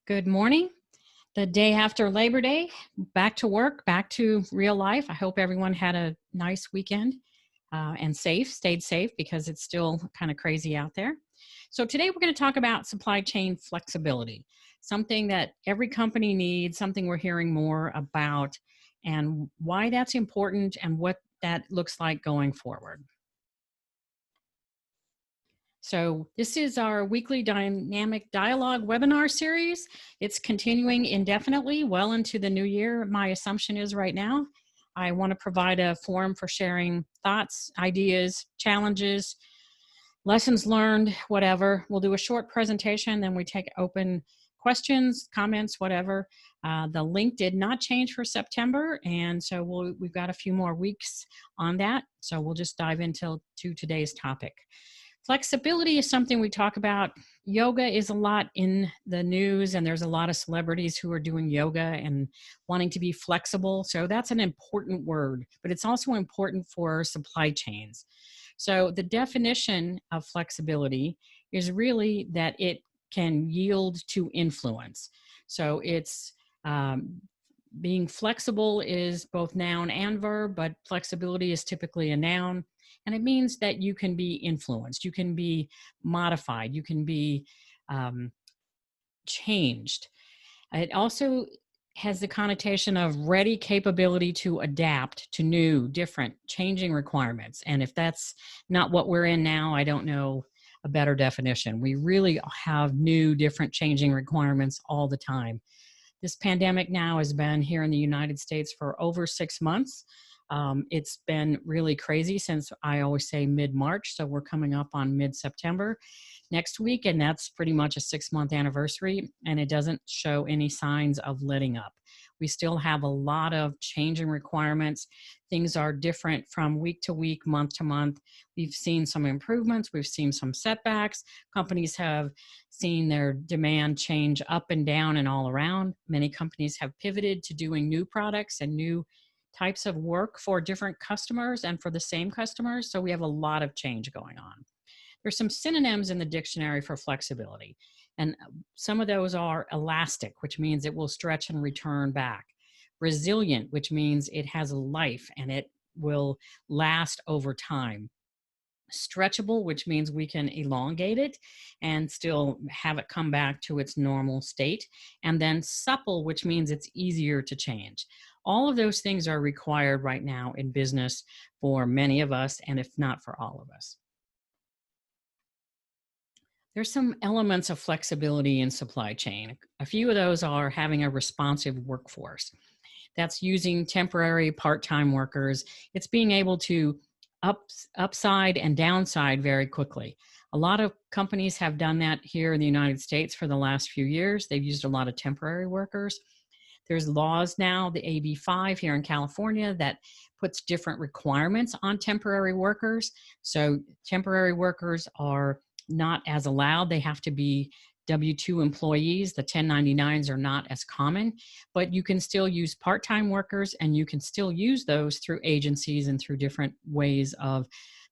Good morning. The day after Labor Day, back to work, back to real life. I hope everyone had a nice weekend and stayed safe because it's still kind of crazy out there. So today we're going to talk about supply chain flexibility, something that every company needs, something we're hearing more about, and why that's important and what that looks like going forward. So this is our weekly Dynamic Dialog webinar series. It's continuing indefinitely well into the new year. My assumption is right now. I want to provide a forum for sharing thoughts, ideas, challenges, lessons learned, whatever. We'll do a short presentation, then we take open questions, comments, whatever. The link did not change for September, and so we've got a few more weeks on that. So we'll just dive into today's topic. Flexibility is something we talk about. Yoga is a lot in the news, and there's a lot of celebrities who are doing yoga and wanting to be flexible. So that's an important word, but it's also important for supply chains. So the definition of flexibility is really that it can yield to influence. So it's being flexible is both noun and verb, but flexibility is typically a noun. And it means that you can be influenced, you can be modified, you can be changed. It also has the connotation of ready capability to adapt to new, different, changing requirements. And if that's not what we're in now, I don't know a better definition. We really have new, different, changing requirements all the time. This pandemic now has been here in the United States for over 6 months. It's been really crazy since I always say mid-March, so we're coming up on mid-September next week, and that's pretty much a 6-month anniversary, and it doesn't show any signs of letting up. We still have a lot of changing requirements. Things are different from week to week, month to month. We've seen some improvements. We've seen some setbacks. Companies have seen their demand change up and down and all around. Many companies have pivoted to doing new products and new types of work for different customers and for the same customers. So we have a lot of change going on. There's some synonyms in the dictionary for flexibility. And some of those are elastic, which means it will stretch and return back. Resilient, which means it has a life and it will last over time. Stretchable, which means we can elongate it and still have it come back to its normal state. And then supple, which means it's easier to change. All of those things are required right now in business for many of us, and if not for all of us. There's some elements of flexibility in supply chain. A few of those are having a responsive workforce. That's using temporary part-time workers. It's being able to upside and downside very quickly. A lot of companies have done that here in the United States for the last few years. They've used a lot of temporary workers. There's laws now, the AB5 here in California, that puts different requirements on temporary workers. So temporary workers are not as allowed. They have to be W-2 employees. The 1099s are not as common, but you can still use part-time workers, and you can still use those through agencies and through different ways of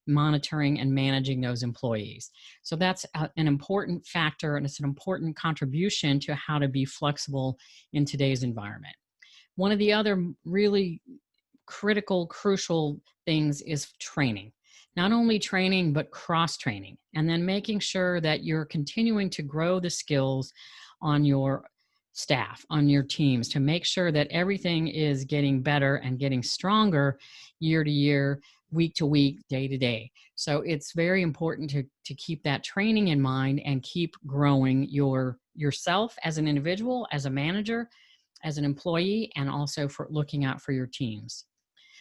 monitoring and managing those employees. So that's an important factor, and it's an important contribution to how to be flexible in today's environment. One of the other really crucial things is training. Not only training, but cross-training, and then making sure that you're continuing to grow the skills on your staff, on your teams, to make sure that everything is getting better and getting stronger year to year, week to week, day to day. So it's very important to keep that training in mind and keep growing yourself as an individual, as a manager, as an employee, and also for looking out for your teams.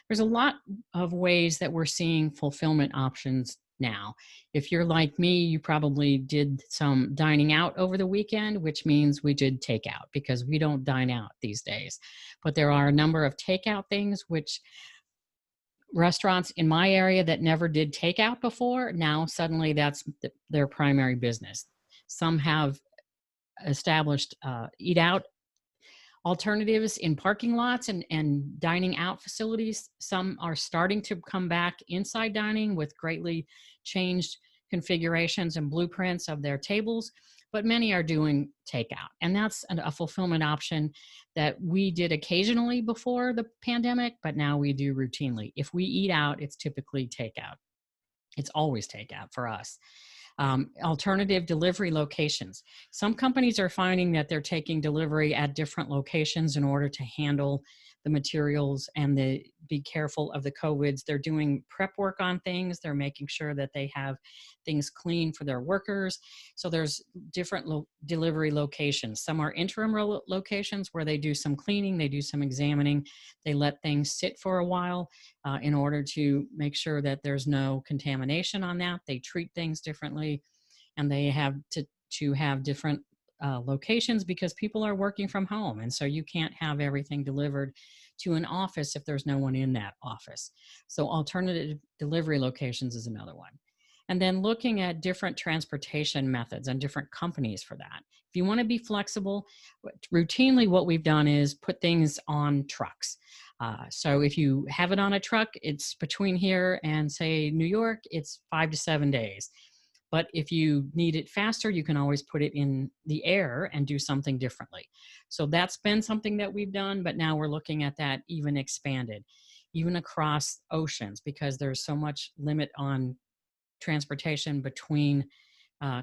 There's a lot of ways that we're seeing fulfillment options now. If you're like me, you probably did some dining out over the weekend, which means we did takeout because we don't dine out these days. But there are a number of takeout things which restaurants in my area that never did takeout before, now suddenly that's their primary business. Some have established eat out alternatives in parking lots and dining out facilities. Some are starting to come back inside dining with greatly changed configurations and blueprints of their tables. but many are doing takeout. And that's a fulfillment option that we did occasionally before the pandemic, but now we do routinely. If we eat out, it's typically takeout. It's always takeout for us. Alternative delivery locations. Some companies are finding that they're taking delivery at different locations in order to handle the materials and be careful of the COVIDs. They're doing prep work on things. They're making sure that they have things clean for their workers. So there's different delivery locations. Some are interim locations where they do some cleaning, they do some examining, they let things sit for a while in order to make sure that there's no contamination on that. They treat things differently, and they have to have different locations because people are working from home. And so you can't have everything delivered to an office if there's no one in that office. So alternative delivery locations is another one. And then looking at different transportation methods and different companies for that. If you want to be flexible, routinely what we've done is put things on trucks. So if you have it on a truck, it's between here and say New York, it's 5 to 7 days. But if you need it faster, you can always put it in the air and do something differently. So that's been something that we've done, but now we're looking at that even expanded, even across oceans, because there's so much limit on transportation between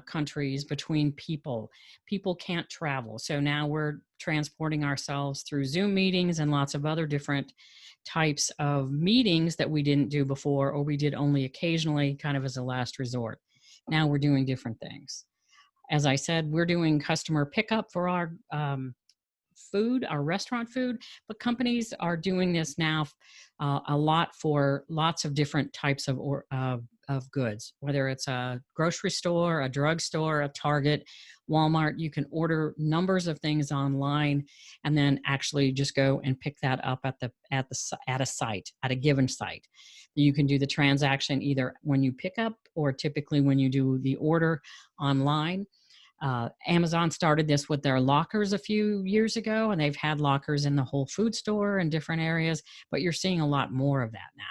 countries, between people. People can't travel. So now we're transporting ourselves through Zoom meetings and lots of other different types of meetings that we didn't do before, or we did only occasionally, kind of as a last resort. Now we're doing different things. As I said, we're doing customer pickup for our food, our restaurant food, but companies are doing this now a lot for lots of different types of goods, whether it's a grocery store, a drugstore, a Target, Walmart. You can order numbers of things online and then actually just go and pick that up at a site, at a given site. You can do the transaction either when you pick up or typically when you do the order online. Amazon started this with their lockers a few years ago, and they've had lockers in the Whole Food store and different areas, but you're seeing a lot more of that now.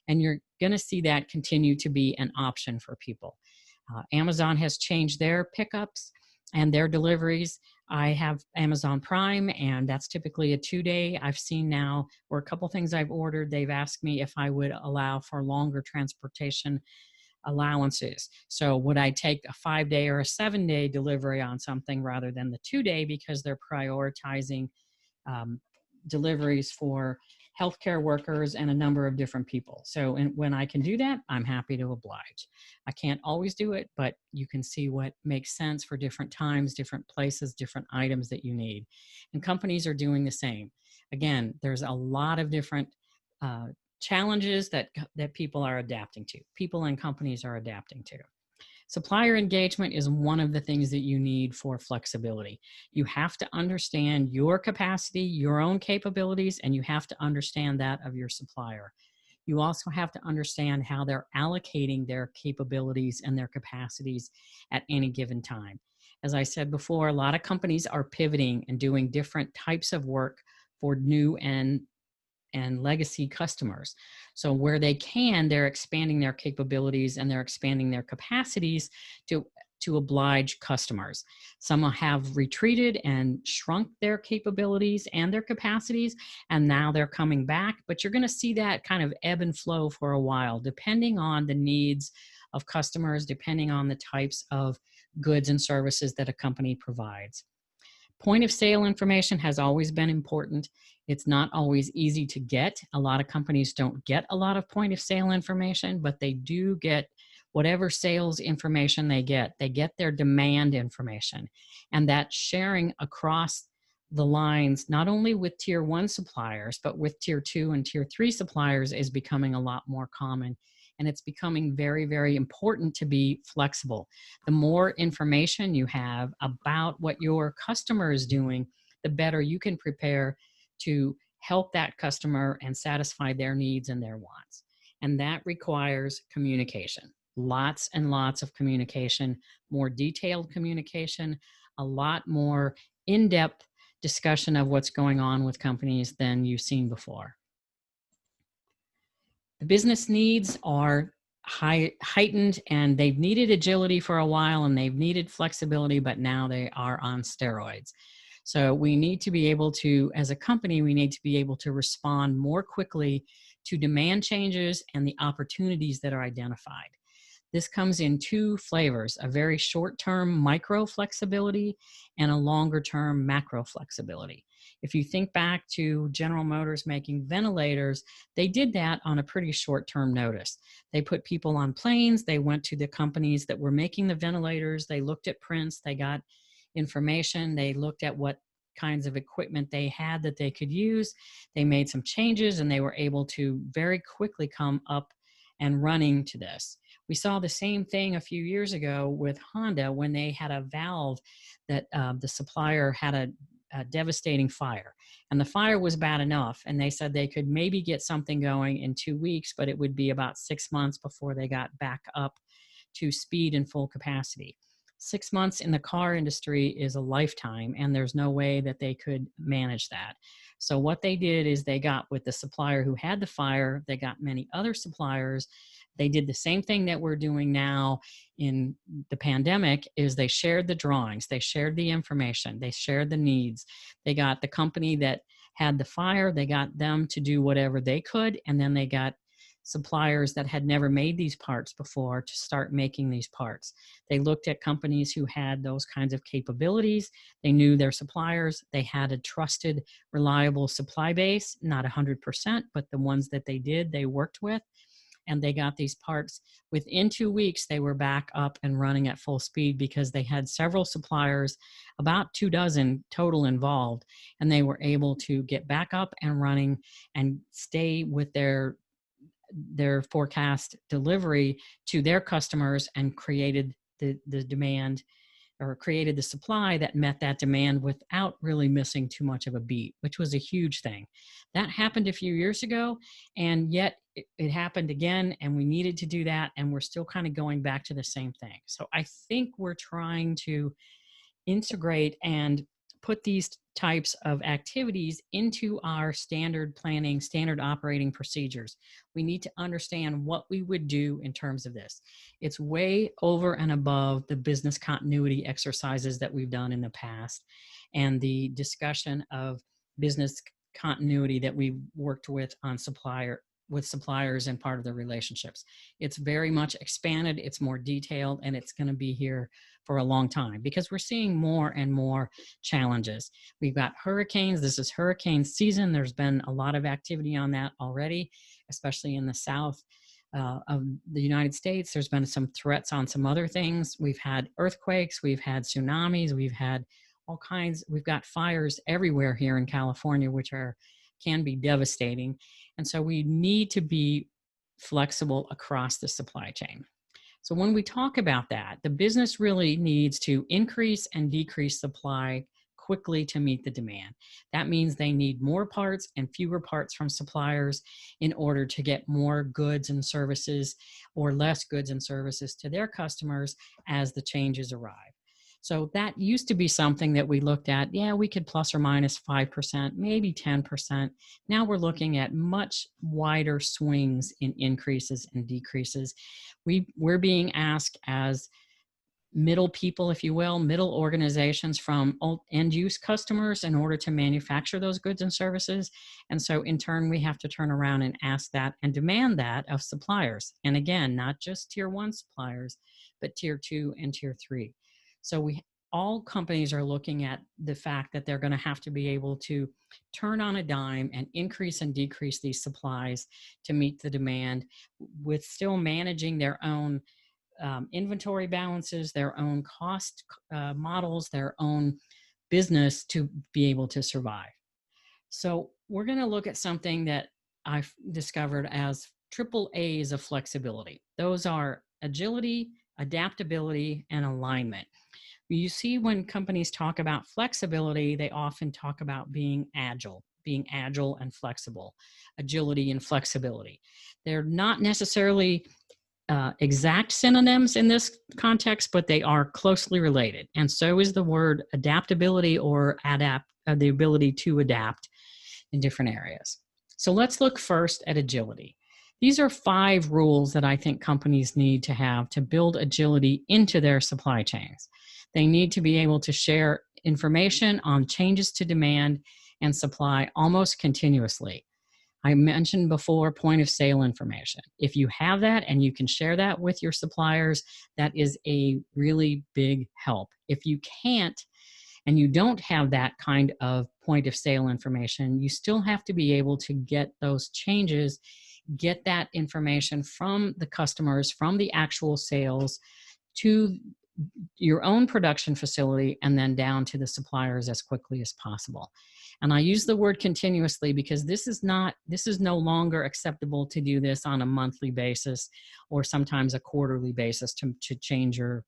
And you're going to see that continue to be an option for people. Amazon has changed their pickups and their deliveries. I have Amazon Prime, and that's typically a 2-day. I've seen now where a couple things I've ordered, they've asked me if I would allow for longer transportation allowances. So would I take a 5-day or a 7-day delivery on something rather than the 2-day, because they're prioritizing deliveries for healthcare workers and a number of different people. So when I can do that, I'm happy to oblige. I can't always do it, but you can see what makes sense for different times, different places, different items that you need. And companies are doing the same. Again, there's a lot of different challenges that people are adapting to. People and companies are adapting to. Supplier engagement is one of the things that you need for flexibility. You have to understand your capacity, your own capabilities, and you have to understand that of your supplier. You also have to understand how they're allocating their capabilities and their capacities at any given time. As I said before, a lot of companies are pivoting and doing different types of work for new and legacy customers. So where they can, they're expanding their capabilities and they're expanding their capacities to oblige customers. Some have retreated and shrunk their capabilities and their capacities, and now they're coming back. But you're going to see that kind of ebb and flow for a while, depending on the needs of customers, depending on the types of goods and services that a company provides. Point of sale information has always been important. It's not always easy to get. A lot of companies don't get a lot of point of sale information, but they do get whatever sales information they get. They get their demand information. And that sharing across the lines, not only with tier 1 suppliers, but with tier 2 and tier 3 suppliers, is becoming a lot more common. And it's becoming very, very important to be flexible. The more information you have about what your customer is doing, the better you can prepare to help that customer and satisfy their needs and their wants. And that requires communication. Lots and lots of communication, more detailed communication, a lot more in-depth discussion of what's going on with companies than you've seen before. The business needs are heightened, and they've needed agility for a while and they've needed flexibility, but now they are on steroids. So we need to be able to, as a company, we need to be able to respond more quickly to demand changes and the opportunities that are identified. This comes in two flavors: a very short-term micro flexibility and a longer-term macro flexibility. If you think back to General Motors making ventilators, they did that on a pretty short-term notice. They put people on planes, they went to the companies that were making the ventilators, they looked at prints, they got information, they looked at what kinds of equipment they had that they could use, they made some changes, and they were able to very quickly come up and running to this. We saw the same thing a few years ago with Honda when they had a valve that the supplier had a devastating fire. And the fire was bad enough, and they said they could maybe get something going in 2 weeks, but it would be about 6 months before they got back up to speed and full capacity. 6 months in the car industry is a lifetime, and there's no way that they could manage that. So what they did is they got with the supplier who had the fire, they got many other suppliers. They did the same thing that we're doing now in the pandemic, is they shared the drawings, they shared the information, they shared the needs. They got the company that had the fire, they got them to do whatever they could, and then they got suppliers that had never made these parts before to start making these parts. They looked at companies who had those kinds of capabilities. They knew their suppliers. They had a trusted, reliable supply base, not 100%, but the ones that they did, they worked with. And they got these parts. Within 2 weeks, they were back up and running at full speed because they had several suppliers, about 24 total involved, and they were able to get back up and running and stay with their forecast delivery to their customers, and created the demand, or created the supply that met that demand without really missing too much of a beat, which was a huge thing. That happened a few years ago, and yet it happened again, and we needed to do that, and we're still kind of going back to the same thing. So I think we're trying to integrate and put these types of activities into our standard planning, standard operating procedures. We need to understand what we would do in terms of this. It's way over and above the business continuity exercises that we've done in the past and the discussion of business continuity that we've worked with on suppliers and part of the relationships. It's very much expanded, it's more detailed, and it's going to be here for a long time because we're seeing more and more challenges. We've got hurricanes. This is hurricane season. There's been a lot of activity on that already, especially in the south of the United States. There's been some threats on some other things. We've had earthquakes, we've had tsunamis, we've had all kinds. We've got fires everywhere here in California, which can be devastating. And so we need to be flexible across the supply chain. So when we talk about that, the business really needs to increase and decrease supply quickly to meet the demand. That means they need more parts and fewer parts from suppliers in order to get more goods and services, or less goods and services to their customers as the changes arrive. So that used to be something that we looked at. Yeah, we could plus or minus 5%, maybe 10%. Now we're looking at much wider swings in increases and decreases. We're being asked as middle people, if you will, middle organizations from end use customers in order to manufacture those goods and services. And so in turn, we have to turn around and ask that and demand that of suppliers. And again, not just tier 1 suppliers, but tier 2 and tier 3. So all companies are looking at the fact that they're going to have to be able to turn on a dime and increase and decrease these supplies to meet the demand, with still managing their own inventory balances, their own cost models, their own business to be able to survive. So we're going to look at something that I've discovered as triple A's of flexibility. Those are agility, adaptability, and alignment. You see, when companies talk about flexibility, they often talk about being agile and flexible, agility and flexibility. They're not necessarily exact synonyms in this context, but they are closely related. And so is the word adaptability, or the ability to adapt in different areas. So let's look first at agility. These are 5 rules that I think companies need to have to build agility into their supply chains. They need to be able to share information on changes to demand and supply almost continuously. I mentioned before point of sale information. If you have that and you can share that with your suppliers, that is a really big help. If you can't, and you don't have that kind of point of sale information, you still have to be able to get those changes, get that information from the customers, from the actual sales to your own production facility and then down to the suppliers as quickly as possible. And I use the word continuously because this is no longer acceptable to do this on a monthly basis or sometimes a quarterly basis to change your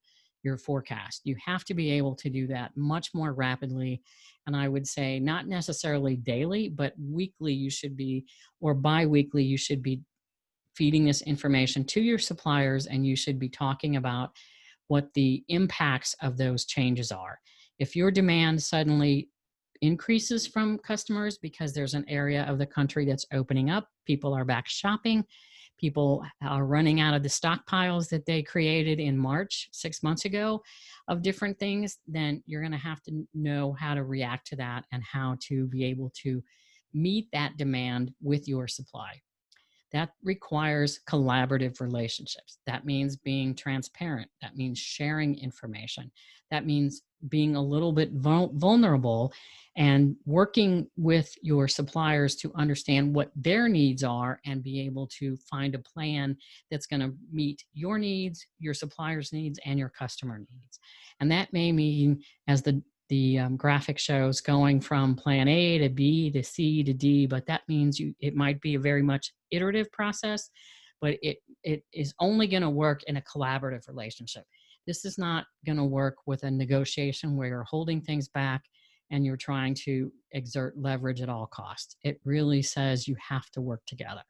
forecast. You have to be able to do that much more rapidly. And I would say not necessarily daily, but weekly you should be, or bi-weekly you should be feeding this information to your suppliers, and you should be talking about what the impacts of those changes are. If your demand suddenly increases from customers because there's an area of the country that's opening up, people are back shopping, people are running out of the stockpiles that they created in March 6 months ago of different things, then you're going to have to know how to react to that and how to be able to meet that demand with your supply. That requires collaborative relationships. That means being transparent. That means sharing information. That means being a little bit vulnerable and working with your suppliers to understand what their needs are and be able to find a plan that's going to meet your needs, your suppliers' needs, and your customer needs. And that may mean, as the graphic shows, going from plan A to B to C to D, but that means it might be a very much iterative process, but it is only going to work in a collaborative relationship. This is not going to work with a negotiation where you're holding things back and you're trying to exert leverage at all costs. It really says you have to work together.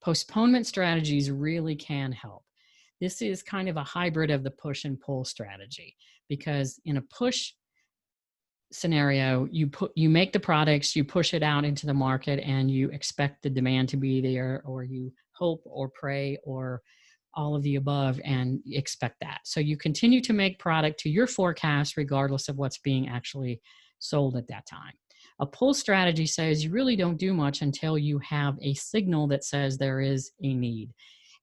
Postponement strategies really can help. This is kind of a hybrid of the push and pull strategy, because in a push scenario, you make the products, you push it out into the market, and you expect the demand to be there, or you hope or pray or all of the above and expect that. So you continue to make product to your forecast regardless of what's being actually sold at that time. A pull strategy says you really don't do much until you have a signal that says there is a need.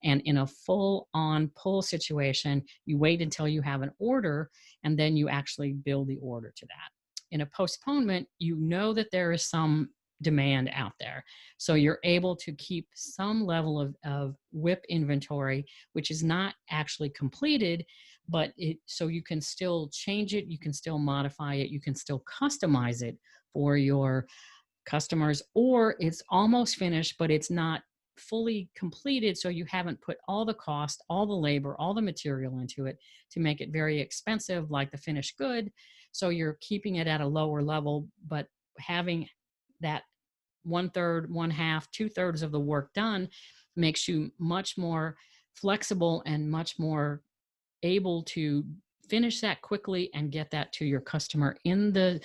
And in a full-on pull situation, you wait until you have an order, and then you actually build the order to that. In a postponement, you know that there is some demand out there. So you're able to keep some level of WIP inventory, which is not actually completed, but so you can still change it, you can still modify it, you can still customize it for your customers, or it's almost finished, but it's not fully completed. So you haven't put all the cost, all the labor, all the material into it to make it very expensive, like the finished good. So you're keeping it at a lower level, but having that 1/3, 1/2, 2/3 of the work done makes you much more flexible and much more able to finish that quickly and get that to your customer in the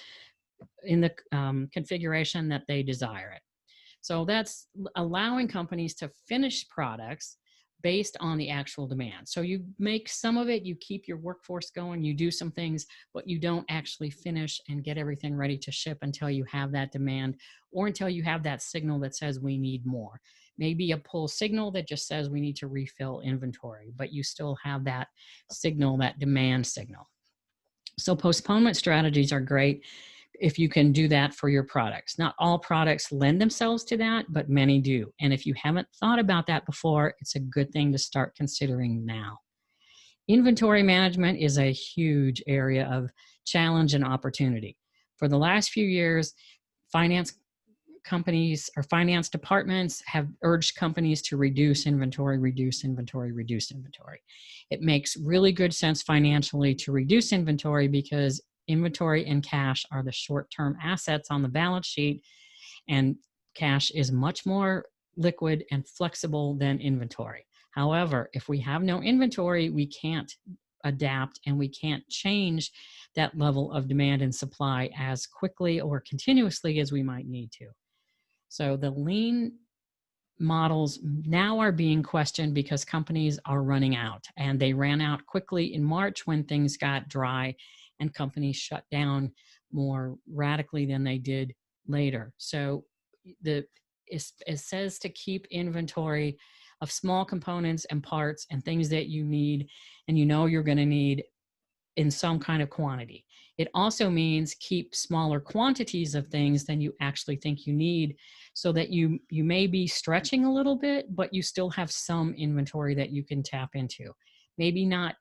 configuration that they desire it. So that's allowing companies to finish products based on the actual demand. So you make some of it, you keep your workforce going, you do some things, but you don't actually finish and get everything ready to ship until you have that demand, or until you have that signal that says we need more. Maybe a pull signal that just says we need to refill inventory, but you still have that signal, that demand signal. So postponement strategies are great if you can do that for your products. Not all products lend themselves to that, but many do. And if you haven't thought about that before, it's a good thing to start considering now. Inventory management is a huge area of challenge and opportunity. For the last few years, finance companies or finance departments have urged companies to reduce inventory, reduce inventory, reduce inventory. It makes really good sense financially to reduce inventory because inventory and cash are the short-term assets on the balance sheet, and cash is much more liquid and flexible than inventory. However, if we have no inventory, we can't adapt and we can't change that level of demand and supply as quickly or continuously as we might need to. So the lean models now are being questioned because companies are running out, and they ran out quickly in March when things got dry and companies shut down more radically than they did later. So it says to keep inventory of small components and parts and things that you need and you know you're going to need in some kind of quantity. It also means keep smaller quantities of things than you actually think you need, so that you may be stretching a little bit, but you still have some inventory that you can tap into. Maybe not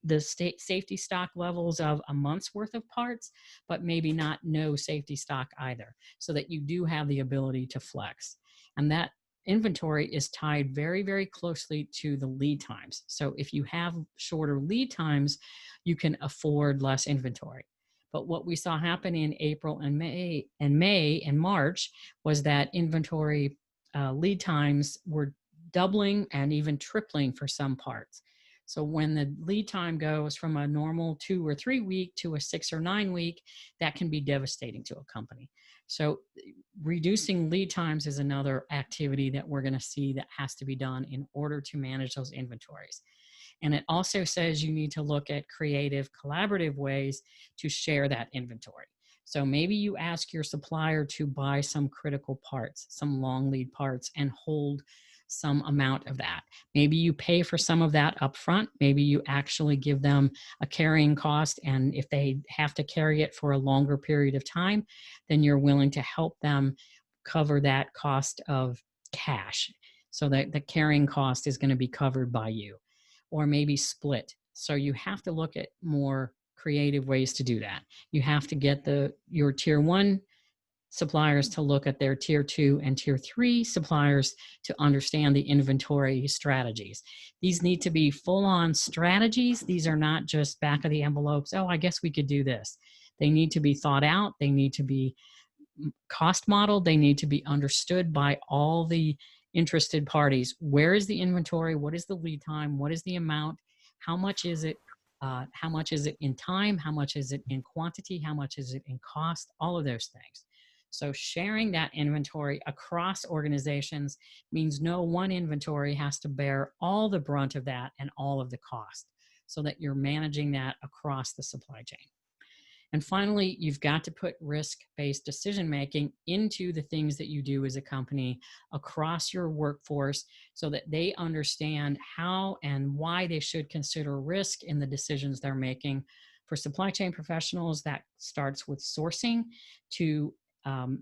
the safety stock levels of a month's worth of parts, but maybe not no safety stock either, so that you do have the ability to flex. And that inventory is tied very, very closely to the lead times. So if you have shorter lead times, you can afford less inventory. But what we saw happen in April and May and March was that inventory lead times were doubling and even tripling for some parts. So when the lead time goes from a normal 2 or 3 week to a 6 or 9 week, that can be devastating to a company. So reducing lead times is another activity that we're going to see that has to be done in order to manage those inventories. And it also says you need to look at creative, collaborative ways to share that inventory. So maybe you ask your supplier to buy some critical parts, some long lead parts, and hold some amount of that. Maybe you pay for some of that upfront. Maybe you actually give them a carrying cost, and if they have to carry it for a longer period of time, then you're willing to help them cover that cost of cash, so that the carrying cost is going to be covered by you, or maybe split. So you have to look at more creative ways to do that. You have to get your tier 1 suppliers to look at their tier 2 and tier 3 suppliers to understand the inventory strategies. These need to be full-on strategies. These are not just back of the envelopes, oh, I guess we could do this. They need to be thought out. They need to be cost modeled. They need to be understood by all the interested parties. Where is the inventory? What is the lead time? What is the amount? How much is it? How much is it in time? How much is it in quantity? How much is it in cost? All of those things. So sharing that inventory across organizations means no one inventory has to bear all the brunt of that and all of the cost, so that you're managing that across the supply chain. And finally, you've got to put risk-based decision-making into the things that you do as a company across your workforce, so that they understand how and why they should consider risk in the decisions they're making. For supply chain professionals, that starts with sourcing, to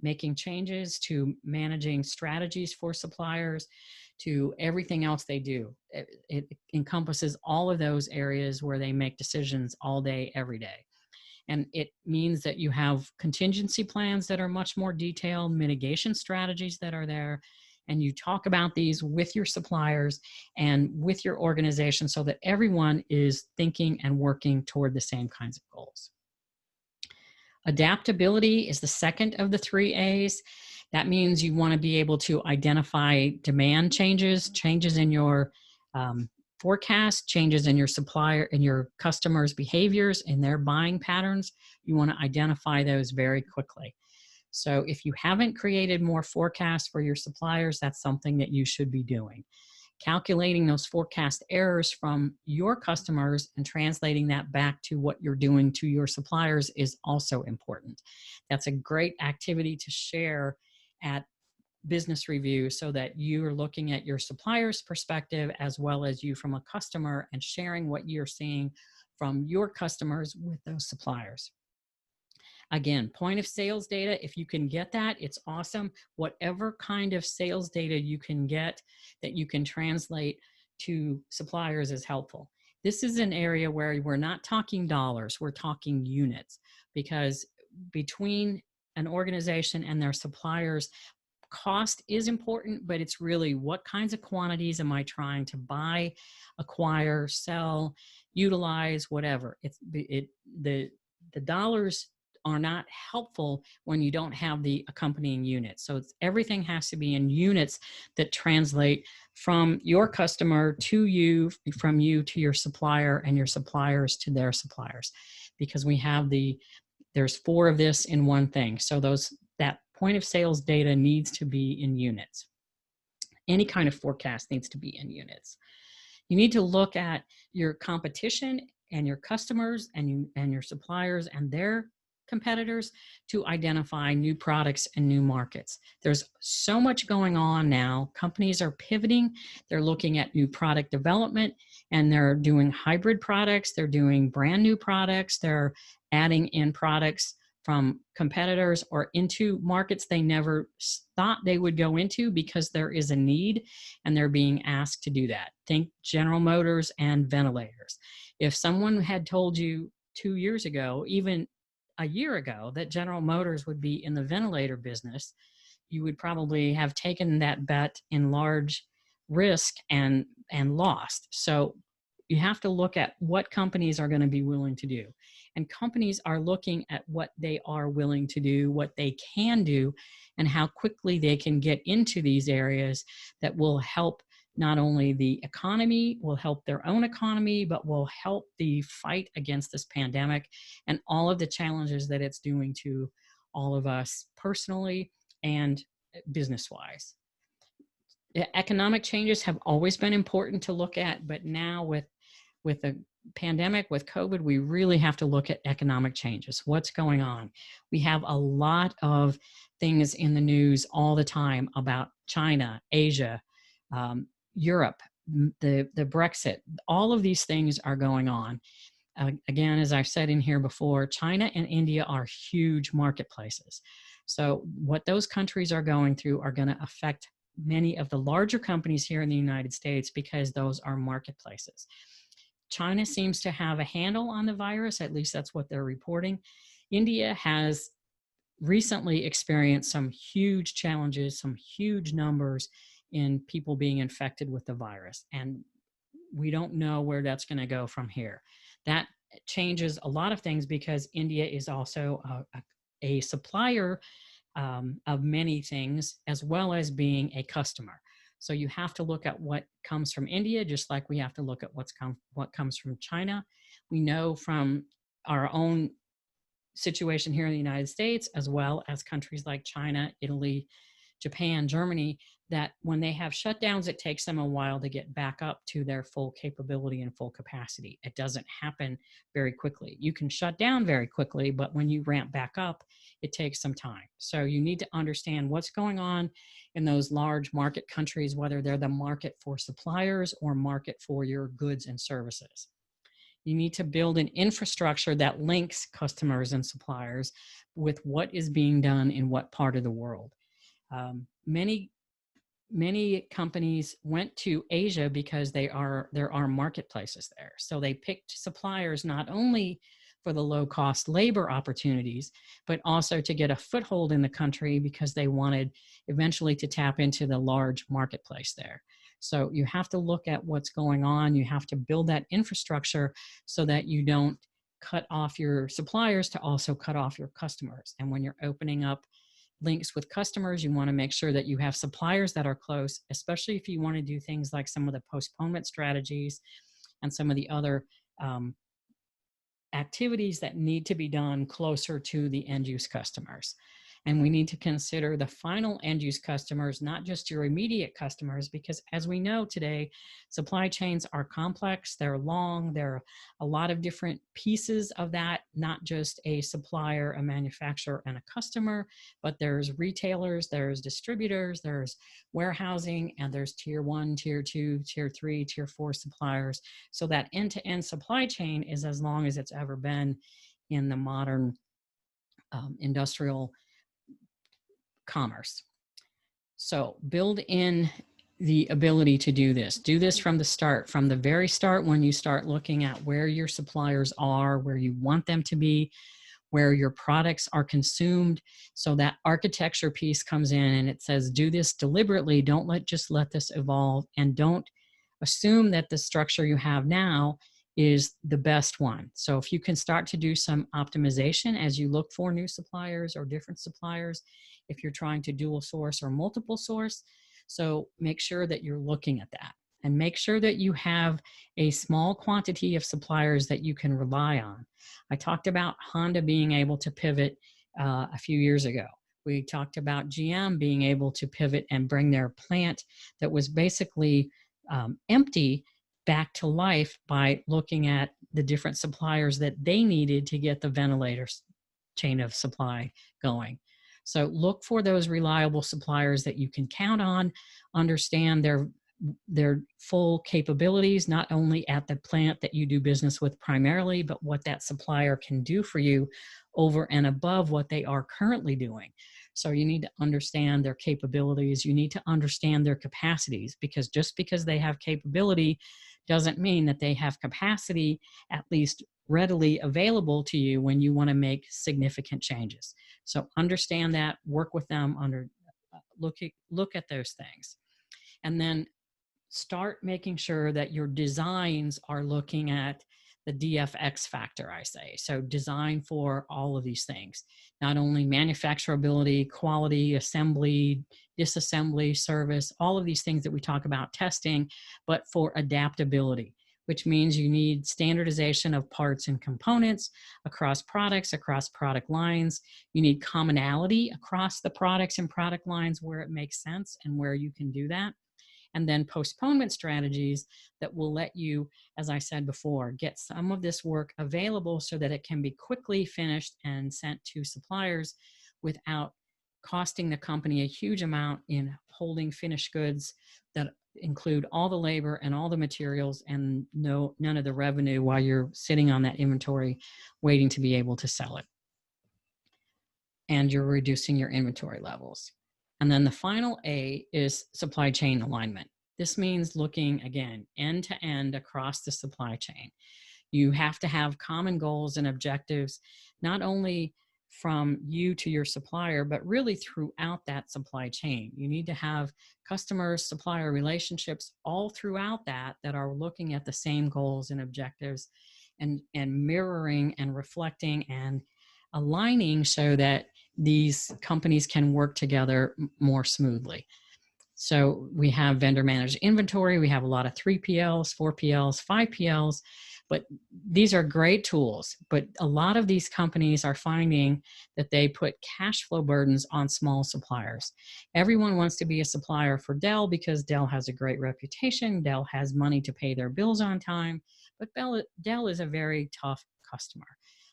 making changes, to managing strategies for suppliers, to everything else they do. It encompasses all of those areas where they make decisions all day, every day. And it means that you have contingency plans that are much more detailed, mitigation strategies that are there, and you talk about these with your suppliers and with your organization, so that everyone is thinking and working toward the same kinds of goals. Adaptability is the second of the 3 A's. That means you want to be able to identify demand changes in your forecast, changes in your supplier and your customers' behaviors and their buying patterns. You want to identify those very quickly. So if you haven't created more forecasts for your suppliers, that's something that you should be doing. Calculating those forecast errors from your customers and translating that back to what you're doing to your suppliers is also important. That's a great activity to share at business review, so that you're looking at your supplier's perspective as well as you from a customer, and sharing what you're seeing from your customers with those suppliers. Again, point of sales data, if you can get that, it's awesome. Whatever kind of sales data you can get that you can translate to suppliers is helpful. This is an area where we're not talking dollars, we're talking units, because between an organization and their suppliers, cost is important, but it's really what kinds of quantities am I trying to buy, acquire, sell, utilize, whatever. The dollars are not helpful when you don't have the accompanying units. So everything has to be in units that translate from your customer to you, from you to your supplier, and your suppliers to their suppliers, because we have there's 4 of this in one thing. So that point of sales data needs to be in units. Any kind of forecast needs to be in units. You need to look at your competition and your customers and your suppliers and their competitors to identify new products and new markets. There's so much going on now. Companies are pivoting. They're looking at new product development, and they're doing hybrid products. They're doing brand new products. They're adding in products from competitors or into markets they never thought they would go into because there is a need and they're being asked to do that. Think General Motors and ventilators. If someone had told you 2 years ago, even a year ago, that General Motors would be in the ventilator business, you would probably have taken that bet in large risk and lost. So you have to look at what companies are going to be willing to do. And companies are looking at what they are willing to do, what they can do, and how quickly they can get into these areas that will help not only the economy, will help their own economy, but will help the fight against this pandemic and all of the challenges that it's doing to all of us personally and business-wise. Economic changes have always been important to look at, but now with the pandemic, with COVID, we really have to look at economic changes. What's going on? We have a lot of things in the news all the time about China, Asia, Europe, the Brexit. All of these things are going on. Again, as I've said in here before, China and India are huge marketplaces. So what those countries are going through are going to affect many of the larger companies here in the United States because those are marketplaces. China seems to have a handle on the virus, at least that's what they're reporting. India has recently experienced some huge challenges, some huge numbers in people being infected with the virus. And we don't know where that's going to go from here. That changes a lot of things because India is also a supplier of many things, as well as being a customer. So you have to look at what comes from India, just like we have to look at what comes from China. We know from our own situation here in the United States, as well as countries like China, Italy, Japan, Germany, that when they have shutdowns, it takes them a while to get back up to their full capability and full capacity. It doesn't happen very quickly. You can shut down very quickly, but when you ramp back up, it takes some time. So you need to understand what's going on in those large market countries, whether they're the market for suppliers or market for your goods and services. You need to build an infrastructure that links customers and suppliers with what is being done in what part of the world. Many companies went to Asia because there are marketplaces there. So they picked suppliers not only for the low-cost labor opportunities, but also to get a foothold in the country because they wanted eventually to tap into the large marketplace there. So you have to look at what's going on. You have to build that infrastructure so that you don't cut off your suppliers to also cut off your customers. And when you're opening up links with customers, you want to make sure that you have suppliers that are close, especially if you want to do things like some of the postponement strategies and some of the other activities that need to be done closer to the end use customers. And we need to consider the final end use customers, not just your immediate customers, because as we know today, supply chains are complex, they're long, there are a lot of different pieces of that, not just a supplier, a manufacturer, and a customer, but there's retailers, there's distributors, there's warehousing, and there's tier 1, tier 2, tier 3, tier 4 suppliers. So that end-to-end supply chain is as long as it's ever been in the modern industrial commerce. So build in the ability to do this. Do this from the start, from the very start when you start looking at where your suppliers are, where you want them to be, where your products are consumed. So that architecture piece comes in and it says, do this deliberately. Don't just let this evolve, and don't assume that the structure you have now is the best one. So if you can start to do some optimization as you look for new suppliers or different suppliers, if you're trying to dual source or multiple source, so make sure that you're looking at that, and make sure that you have a small quantity of suppliers that you can rely on. I talked about Honda being able to pivot a few years ago. We talked about GM being able to pivot and bring their plant that was basically empty back to life by looking at the different suppliers that they needed to get the ventilator chain of supply going. So look for those reliable suppliers that you can count on, understand their full capabilities, not only at the plant that you do business with primarily, but what that supplier can do for you over and above what they are currently doing. So you need to understand their capabilities. You need to understand their capacities, because just because they have capability doesn't mean that they have capacity at least readily available to you when you want to make significant changes. So understand that, work with them, look at those things. And then start making sure that your designs are looking at the DFX factor, I say. So design for all of these things, not only manufacturability, quality, assembly, disassembly, service, all of these things that we talk about testing, but for adaptability, which means you need standardization of parts and components across products, across product lines. You need commonality across the products and product lines where it makes sense and where you can do that. And then postponement strategies that will let you, as I said before, get some of this work available so that it can be quickly finished and sent to suppliers without costing the company a huge amount in holding finished goods that include all the labor and all the materials and none of the revenue while you're sitting on that inventory waiting to be able to sell it. And you're reducing your inventory levels. And then the final A is supply chain alignment. This means looking, again, end to end across the supply chain. You have to have common goals and objectives, not only from you to your supplier, but really throughout that supply chain. You need to have customer-supplier relationships all throughout that are looking at the same goals and objectives and mirroring and reflecting and aligning so that these companies can work together more smoothly. So we have vendor managed inventory. We have a lot of 3PLs, 4PLs, 5PLs, but these are great tools. But a lot of these companies are finding that they put cash flow burdens on small suppliers. Everyone wants to be a supplier for Dell because Dell has a great reputation. Dell has money to pay their bills on time, but Dell is a very tough customer.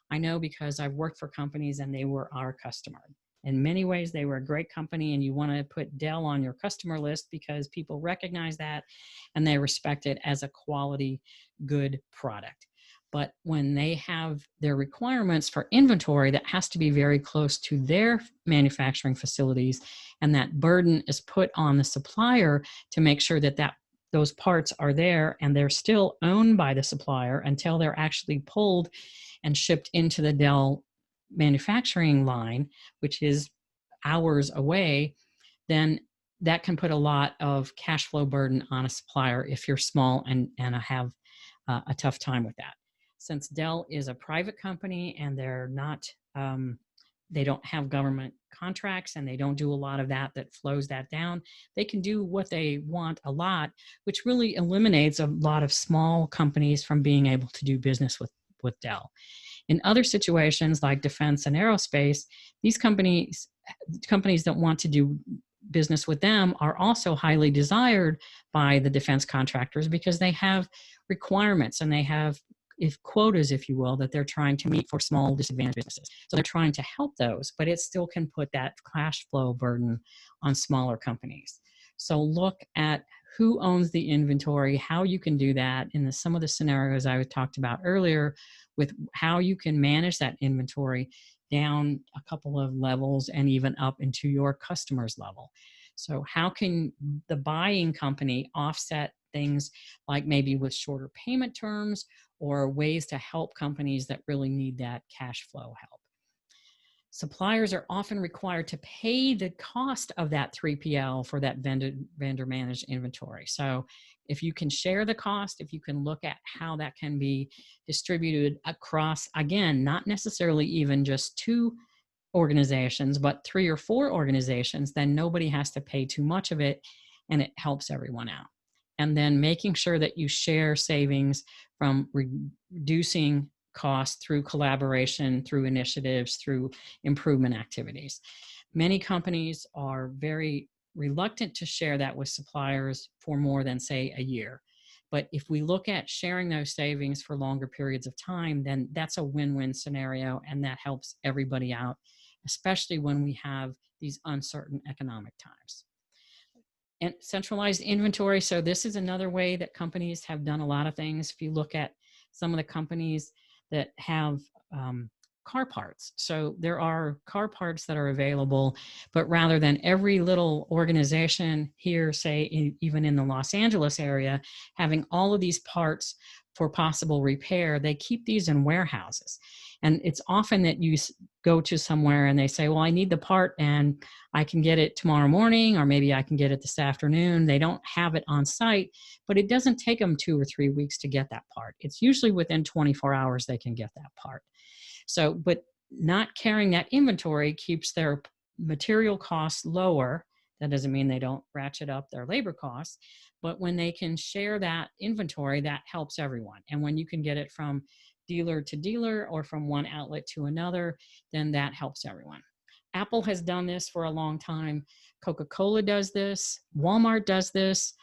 I know because I've worked for companies and they were our customer. In many ways, they were a great company, and you want to put Dell on your customer list because people recognize that and they respect it as a quality, good product. But when they have their requirements for inventory, that has to be very close to their manufacturing facilities, and that burden is put on the supplier to make sure that those parts are there and they're still owned by the supplier until they're actually pulled and shipped into the Dell manufacturing line, which is hours away, then that can put a lot of cash flow burden on a supplier if you're small and have a tough time with that. Since Dell is a private company and they're not, they don't have government contracts and they don't do a lot of that flows that down, they can do what they want a lot, which really eliminates a lot of small companies from being able to do business with Dell. In other situations like defense and aerospace, these companies that want to do business with them are also highly desired by the defense contractors because they have requirements and they have quotas, if you will, that they're trying to meet for small disadvantaged businesses. So they're trying to help those, but it still can put that cash flow burden on smaller companies. So look at who owns the inventory, how you can do that in some of the scenarios I talked about earlier with how you can manage that inventory down a couple of levels and even up into your customer's level. So how can the buying company offset things like maybe with shorter payment terms or ways to help companies that really need that cash flow help? Suppliers are often required to pay the cost of that 3PL for that vendor managed inventory. So if you can share the cost, if you can look at how that can be distributed across, again, not necessarily even just 2 organizations, but 3 or 4 organizations, then nobody has to pay too much of it and it helps everyone out. And then making sure that you share savings from reducing cost through collaboration, through initiatives, through improvement activities. Many companies are very reluctant to share that with suppliers for more than, say, a year. But if we look at sharing those savings for longer periods of time, then that's a win-win scenario, and that helps everybody out, especially when we have these uncertain economic times. And centralized inventory. So this is another way that companies have done a lot of things. If you look at some of the companies that have car parts. So there are car parts that are available, but rather than every little organization here, say even in the Los Angeles area, having all of these parts for possible repair, they keep these in warehouses. And it's often that you go to somewhere and they say, well, I need the part and I can get it tomorrow morning, or maybe I can get it this afternoon. They don't have it on site, but it doesn't take them 2 or 3 weeks to get that part. It's usually within 24 hours they can get that part. So, but not carrying that inventory keeps their material costs lower. That doesn't mean they don't ratchet up their labor costs, but when they can share that inventory, that helps everyone. And when you can get it from dealer to dealer or from one outlet to another, then that helps everyone. Apple has done this for a long time. Coca-Cola does this. Walmart does this.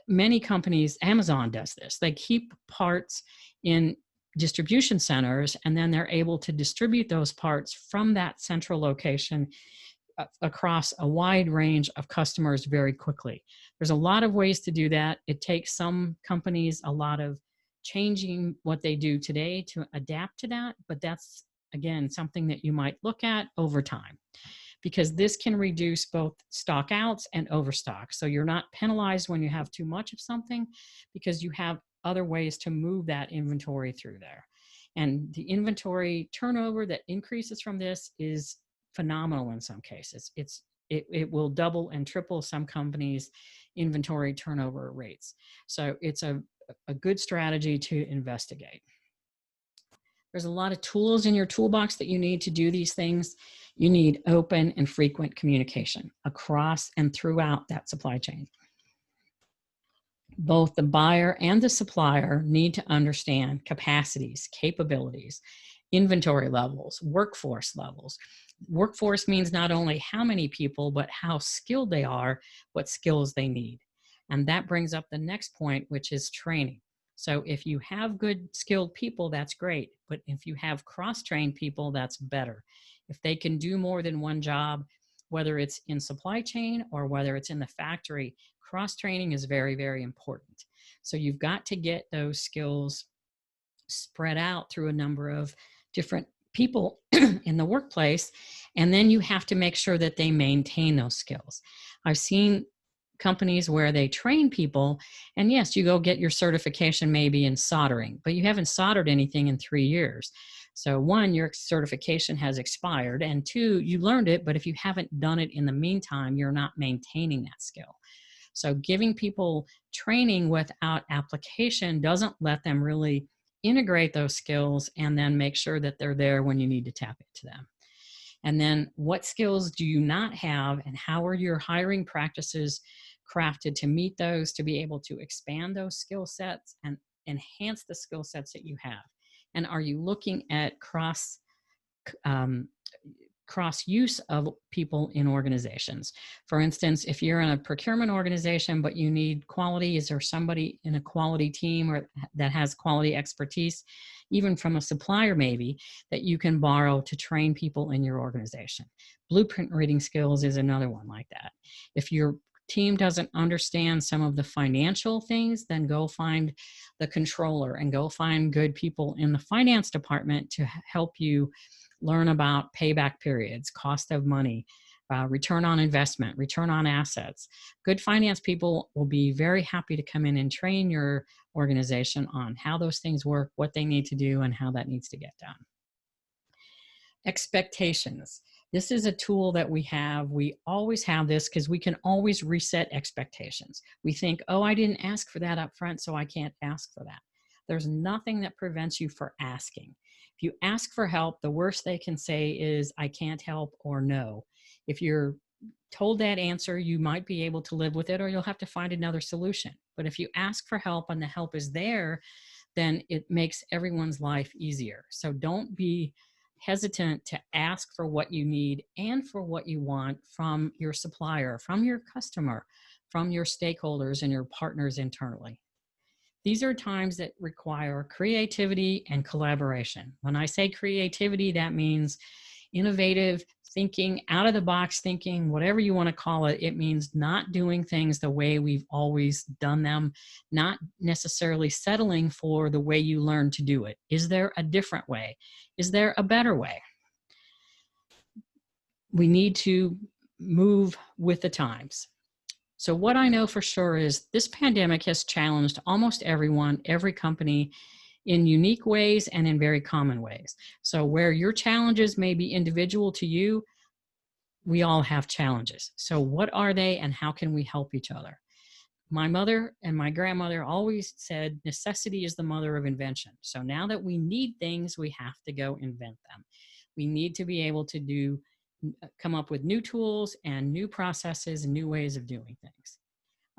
Many companies, Amazon does this. They keep parts in distribution centers, and then they're able to distribute those parts from that central location across a wide range of customers very quickly. There's a lot of ways to do that. It takes some companies a lot of changing what they do today to adapt to that, but that's, again, something that you might look at over time, because this can reduce both stock outs and overstock. So you're not penalized when you have too much of something, because you have other ways to move that inventory through there. And the inventory turnover that increases from this is phenomenal in some cases. It will double and triple some companies' inventory turnover rates. So it's a good strategy to investigate. There's a lot of tools in your toolbox that you need to do these things. You need open and frequent communication across and throughout that supply chain. Both the buyer and the supplier need to understand capacities, capabilities, inventory levels, workforce levels. Workforce means not only how many people, but how skilled they are, what skills they need. And that brings up the next point, which is training. So if you have good skilled people, that's great. But if you have cross-trained people, that's better. If they can do more than one job, whether it's in supply chain or whether it's in the factory, cross-training is very, very important. So you've got to get those skills spread out through a number of different people in the workplace, and then you have to make sure that they maintain those skills. I've seen companies where they train people, and yes, you go get your certification maybe in soldering, but you haven't soldered anything in 3 years. So one, your certification has expired, and two, you learned it, but if you haven't done it in the meantime, you're not maintaining that skill. So giving people training without application doesn't let them really integrate those skills and then make sure that they're there when you need to tap into them. And then what skills do you not have, and how are your hiring practices crafted to meet those, to be able to expand those skill sets and enhance the skill sets that you have? And are you looking at cross use of people in organizations? For instance, if you're in a procurement organization, but you need quality, is there somebody in a quality team or that has quality expertise, even from a supplier maybe, that you can borrow to train people in your organization? Blueprint reading skills is another one like that. If your team doesn't understand some of the financial things, then go find the controller and go find good people in the finance department to help you learn about payback periods, cost of money, return on investment, return on assets. Good finance people will be very happy to come in and train your organization on how those things work, what they need to do, and how that needs to get done. Expectations. This is a tool that we have. We always have this because we can always reset expectations. We think, oh, I didn't ask for that up front, so I can't ask for that. There's nothing that prevents you from asking. If you ask for help, the worst they can say is, I can't help, or no. If you're told that answer, you might be able to live with it, or you'll have to find another solution. But if you ask for help and the help is there, then it makes everyone's life easier. So don't be hesitant to ask for what you need and for what you want from your supplier, from your customer, from your stakeholders and your partners internally. These are times that require creativity and collaboration. When I say creativity, that means innovative thinking, out of the box thinking, whatever you want to call it. It means not doing things the way we've always done them, not necessarily settling for the way you learned to do it. Is there a different way? Is there a better way? We need to move with the times. So what I know for sure is this pandemic has challenged almost everyone, every company, in unique ways and in very common ways. So where your challenges may be individual to you, we all have challenges. So what are they and how can we help each other? My mother and my grandmother always said necessity is the mother of invention. So now that we need things, we have to go invent them. We need to be able to come up with new tools and new processes and new ways of doing things.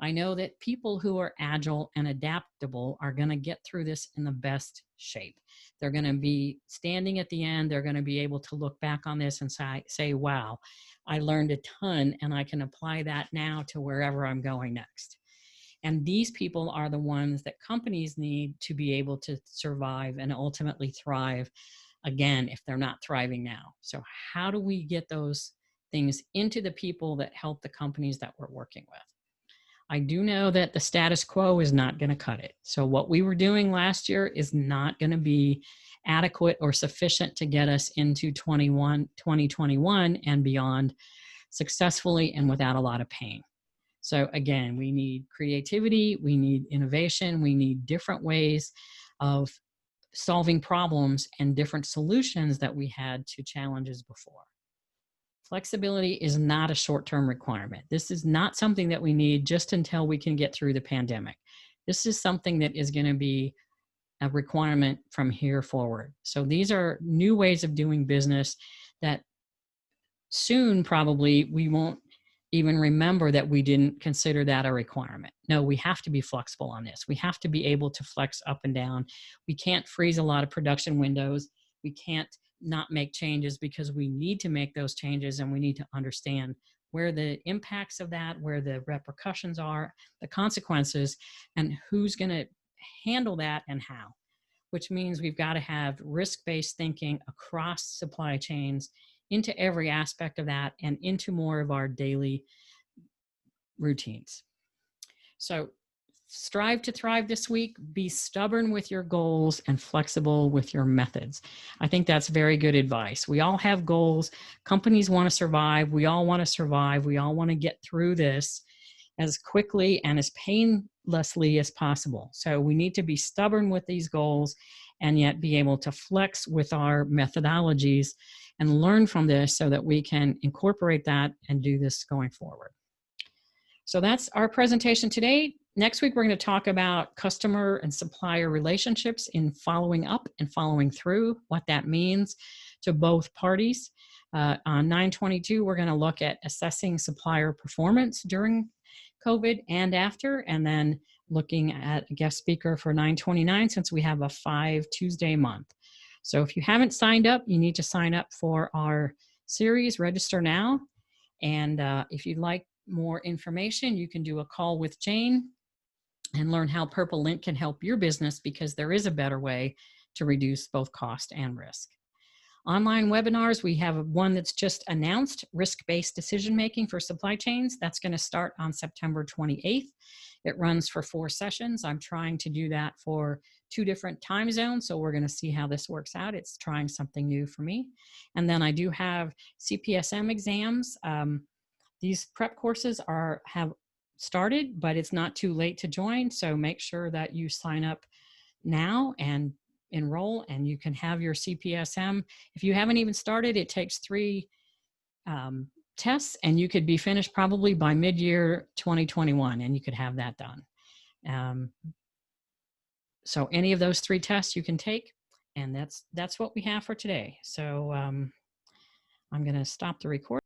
I know that people who are agile and adaptable are going to get through this in the best shape. They're going to be standing at the end. They're going to be able to look back on this and say, wow, I learned a ton and I can apply that now to wherever I'm going next. And these people are the ones that companies need to be able to survive and ultimately thrive again if they're not thriving now. So how do we get those things into the people that help the companies that we're working with? I do know that the status quo is not going to cut it. So what we were doing last year is not going to be adequate or sufficient to get us into 2021 and beyond successfully and without a lot of pain. So again, we need creativity, we need innovation, we need different ways of solving problems and different solutions that we had to challenges before. Flexibility is not a short-term requirement. This is not something that we need just until we can get through the pandemic. This is something that is going to be a requirement from here forward. So these are new ways of doing business that soon probably we won't even remember that we didn't consider that a requirement. No, we have to be flexible on this. We have to be able to flex up and down. We can't freeze a lot of production windows. We can't not make changes because we need to make those changes and we need to understand where the impacts of that, where the repercussions are, the consequences, and who's going to handle that and how, which means we've got to have risk-based thinking across supply chains into every aspect of that and into more of our daily routines. So strive to thrive this week, be stubborn with your goals and flexible with your methods. I think that's very good advice. We all have goals. Companies want to survive. We all want to survive. We all want to get through this as quickly and as painlessly as possible. So we need to be stubborn with these goals and yet be able to flex with our methodologies and learn from this so that we can incorporate that and do this going forward. So that's our presentation today. Next week, we're going to talk about customer and supplier relationships in following up and following through, what that means to both parties. On 9/22, we're going to look at assessing supplier performance during COVID and after, and then looking at a guest speaker for 9/29 since we have a 5 Tuesday month. So if you haven't signed up, you need to sign up for our series, register now. And if you'd like more information, you can do a call with Jane and learn how Purple Link can help your business because there is a better way to reduce both cost and risk. Online webinars, we have one that's just announced, risk-based decision-making for supply chains. That's going to start on September 28th. It runs for 4 sessions. I'm trying to do that for 2 different time zones, so we're going to see how this works out. It's trying something new for me. And then I do have CPSM exams. These prep courses have started, but it's not too late to join, so make sure that you sign up now and enroll and you can have your CPSM. If you haven't even started, it takes 3 tests and you could be finished probably by mid-year 2021 and you could have that done. So any of those 3 tests you can take, and that's what we have for today. So I'm going to stop the recording.